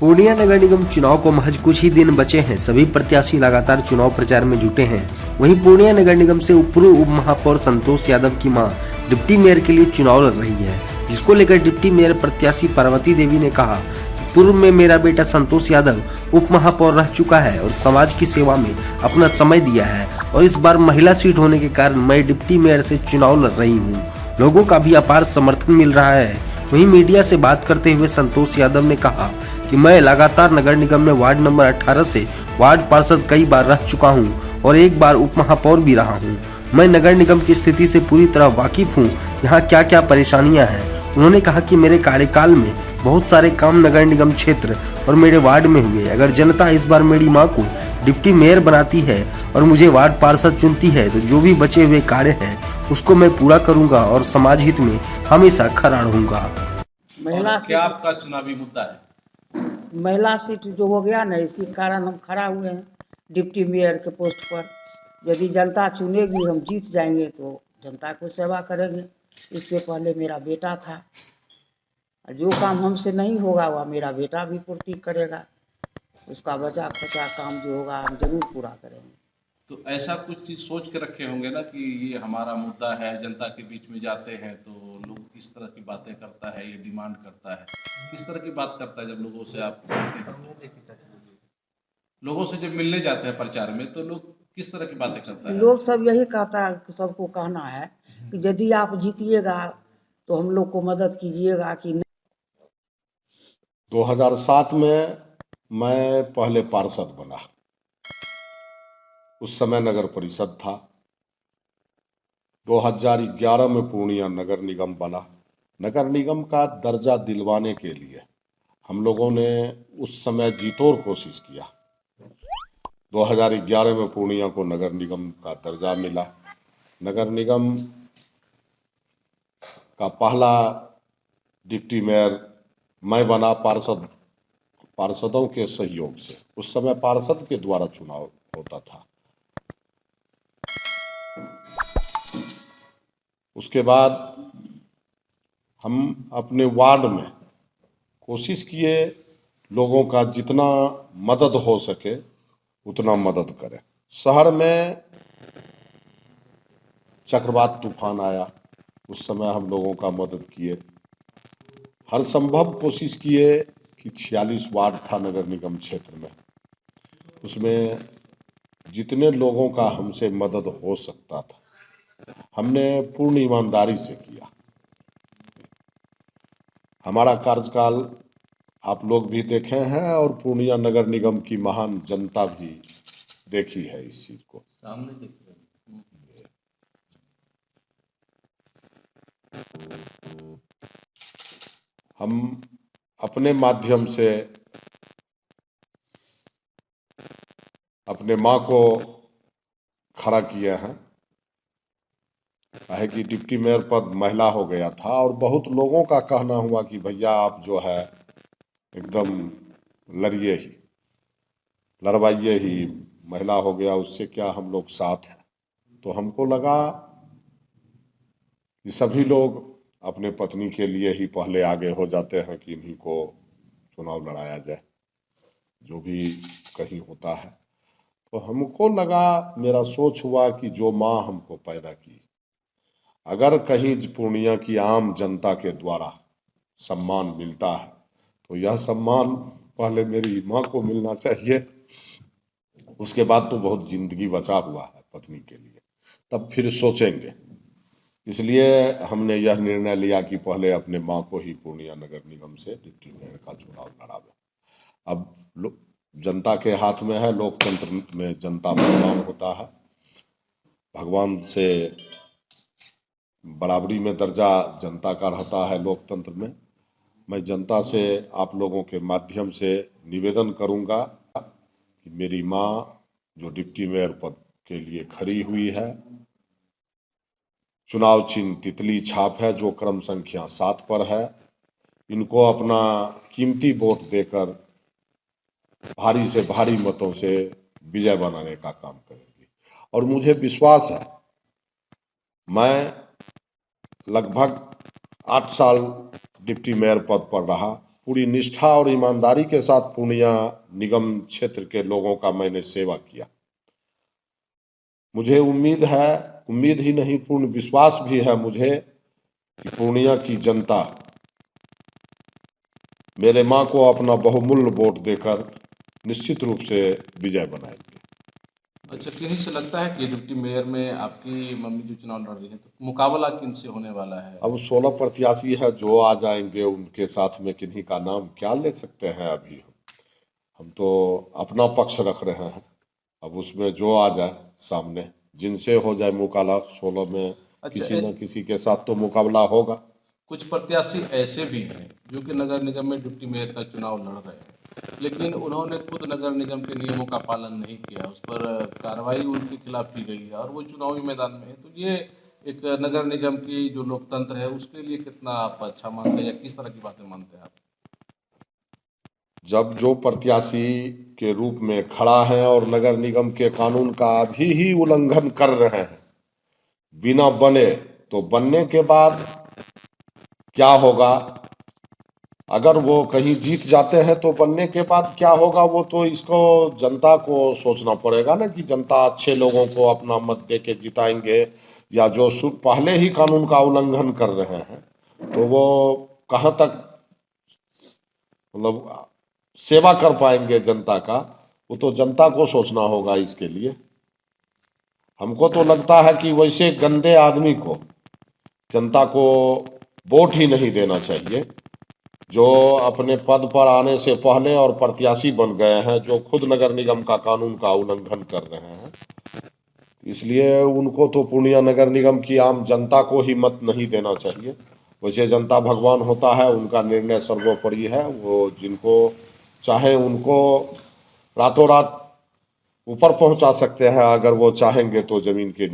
पूर्णिया नगर निगम चुनाव को महज कुछ ही दिन बचे हैं। सभी प्रत्याशी लगातार चुनाव प्रचार में जुटे हैं। वहीं पूर्णिया नगर निगम से पूर्व उप महापौर संतोष यादव की मां डिप्टी मेयर के लिए चुनाव लड़ रही है, जिसको लेकर डिप्टी मेयर प्रत्याशी पार्वती देवी ने कहा, पूर्व में मेरा बेटा संतोष यादव उप महापौर रह चुका है और समाज की सेवा में अपना समय दिया है और इस बार महिला सीट होने के कारण मैं डिप्टी मेयर से चुनाव लड़ रही हूँ। लोगों का भी अपार समर्थन मिल रहा है। वहीं मीडिया से बात करते हुए संतोष यादव ने कहा कि मैं लगातार नगर निगम में वार्ड नंबर 18 से वार्ड पार्षद कई बार रह चुका हूं और एक बार उप महापौर भी रहा हूं। मैं नगर निगम की स्थिति से पूरी तरह वाकिफ हूं, यहाँ क्या क्या परेशानियां हैं। उन्होंने कहा कि मेरे कार्यकाल में बहुत सारे काम नगर निगम क्षेत्र और मेरे वार्ड में हुए। अगर जनता इस बार मेरी मां को डिप्टी मेयर बनाती है और मुझे वार्ड पार्षद चुनती है तो जो भी बचे हुए कार्य हैं उसको मैं पूरा करूंगा और समाज हित में हमेशा खड़ा रहूंगा। महिला और क्या आपका चुनावी मुद्दा है? महिला सीट जो हो गया ना, इसी कारण हम खड़ा हुए हैं डिप्टी मेयर के पोस्ट पर। यदि जनता चुनेगी, हम जीत जाएंगे तो जनता को सेवा करेंगे। इससे पहले मेरा बेटा था, जो काम हमसे नहीं होगा वह मेरा बेटा भी पूर्ति करेगा। उसका बचा खुचा काम जो होगा हम जरूर पूरा करेंगे। तो ऐसा कुछ चीज सोच के रखे होंगे ना कि ये हमारा मुद्दा है, जनता के बीच में जाते हैं तो लोग किस तरह की बातें करता है, ये डिमांड करता है, किस तरह की बात करता है। जब लोगों से आप लोगों से जब मिलने जाते हैं प्रचार में तो लोग किस तरह की बातें करता है? लोग सब यही कहता है कि सबको कहना है कि यदि आप जीतिएगा तो हम लोग को मदद कीजिएगा कि 2007 में मैं पहले पार्षद बना। उस समय नगर परिषद था। 2011 में पूर्णिया नगर निगम बना। नगर निगम का दर्जा दिलवाने के लिए हम लोगों ने उस समय जीतोड़ कोशिश किया। 2011 में पूर्णिया को नगर निगम का दर्जा मिला। नगर निगम का पहला डिप्टी मेयर मैं बना पार्षदों के सहयोग से। उस समय पार्षद के द्वारा चुनाव होता था। उसके बाद हम अपने वार्ड में कोशिश किए लोगों का जितना मदद हो सके उतना मदद करें। शहर में चक्रवात तूफान आया, उस समय हम लोगों का मदद किए। हर संभव कोशिश किए कि 46 वार्ड था नगर निगम क्षेत्र में, उसमें जितने लोगों का हमसे मदद हो सकता था हमने पूर्ण ईमानदारी से किया। हमारा कार्यकाल आप लोग भी देखे हैं और पूर्णिया नगर निगम की महान जनता भी देखी है इस चीज को। सामने देखिए। हम अपने माध्यम से अपने माँ को खड़ा किए हैं। है कि डिप्टी मेयर पद महिला हो गया था और बहुत लोगों का कहना हुआ कि भैया आप जो है एकदम लड़िए ही, लड़वाइए ही, महिला हो गया उससे क्या, हम लोग साथ हैं। तो हमको लगा कि सभी लोग अपने पत्नी के लिए ही पहले आगे हो जाते हैं कि इन्हीं को चुनाव लड़ाया जाए, जो भी कहीं होता है। तो हमको लगा, मेरा सोच हुआ कि जो माँ हमको पैदा की, अगर कहीं पूर्णिया की आम जनता के द्वारा सम्मान मिलता है तो यह सम्मान पहले मेरी माँ को मिलना चाहिए। उसके बाद तो बहुत जिंदगी बचा हुआ है पत्नी के लिए, तब फिर सोचेंगे। इसलिए हमने यह निर्णय लिया कि पहले अपने माँ को ही पूर्णिया नगर निगम से डिप्टी मेयर का चुनाव लड़ावे। अब जनता के हाथ में है, लोकतंत्र में जनता भगवान होता है। भगवान से बराबरी में दर्जा जनता का रहता है लोकतंत्र में। मैं जनता से आप लोगों के माध्यम से निवेदन करूंगा कि मेरी माँ जो डिप्टी मेयर पद के लिए खड़ी हुई है, चुनाव चिन्ह तितली छाप है जो क्रम संख्या 7 पर है, इनको अपना कीमती वोट देकर भारी से भारी मतों से विजय बनाने का काम करेंगी। और मुझे विश्वास है, मैं लगभग 8 साल डिप्टी मेयर पद पर रहा पूरी निष्ठा और ईमानदारी के साथ पूर्णिया निगम क्षेत्र के लोगों का मैंने सेवा किया। मुझे उम्मीद ही नहीं पूर्ण विश्वास भी है मुझे कि पूर्णिया की जनता मेरे मां को अपना बहुमूल्य वोट देकर निश्चित रूप से विजय बनाएंगे। अच्छा, किन्हीं से लगता है कि डिप्टी मेयर में आपकी मम्मी जो चुनाव लड़ रही है, तो मुकाबला किन से होने वाला है? अब 16 प्रत्याशी है, जो आ जाएंगे उनके साथ में किन्हीं का नाम क्या ले सकते हैं। अभी हम तो अपना पक्ष रख रहे हैं। अब उसमें जो आ जाए सामने, जिनसे हो जाए मुकाबला, 16 में किसी न किसी के साथ तो मुकाबला होगा। कुछ प्रत्याशी ऐसे भी हैं जो कि नगर निगम में डिप्टी मेयर का चुनाव लड़ रहे हैं, लेकिन उन्होंने खुद नगर निगम के नियमों का पालन नहीं किया, उस पर कार्रवाई उनके खिलाफ की गई है और वो चुनावी मैदान में है। तो ये एक नगर निगम की जो लोकतंत्र है उसके लिए कितना आप अच्छा मानते हैं या किस तरह की बातें मानते हैं आप? जब जो प्रत्याशी के रूप में खड़ा है और नगर निगम के कानून का अभी ही उल्लंघन कर रहे हैं, बिना बने, तो बनने के बाद क्या होगा? अगर वो कहीं जीत जाते हैं तो बनने के बाद क्या होगा, वो तो इसको जनता को सोचना पड़ेगा ना, कि जनता अच्छे लोगों को अपना मत दे के जिताएंगे या जो पहले ही कानून का उल्लंघन कर रहे हैं, तो वो कहाँ तक मतलब सेवा कर पाएंगे जनता का। वो तो जनता को सोचना होगा इसके लिए। हमको तो लगता है कि वैसे गंदे आदमी को जनता को वोट ही नहीं देना चाहिए, जो अपने पद पर आने से पहले और प्रत्याशी बन गए हैं, जो खुद नगर निगम का कानून का उल्लंघन कर रहे हैं। इसलिए उनको तो पूर्णिया नगर निगम की आम जनता को ही मत नहीं देना चाहिए। वैसे जनता भगवान होता है, उनका निर्णय सर्वोपरि है। वो जिनको चाहे उनको रातों रात ऊपर पहुंचा सकते हैं, अगर वो चाहेंगे तो जमीन के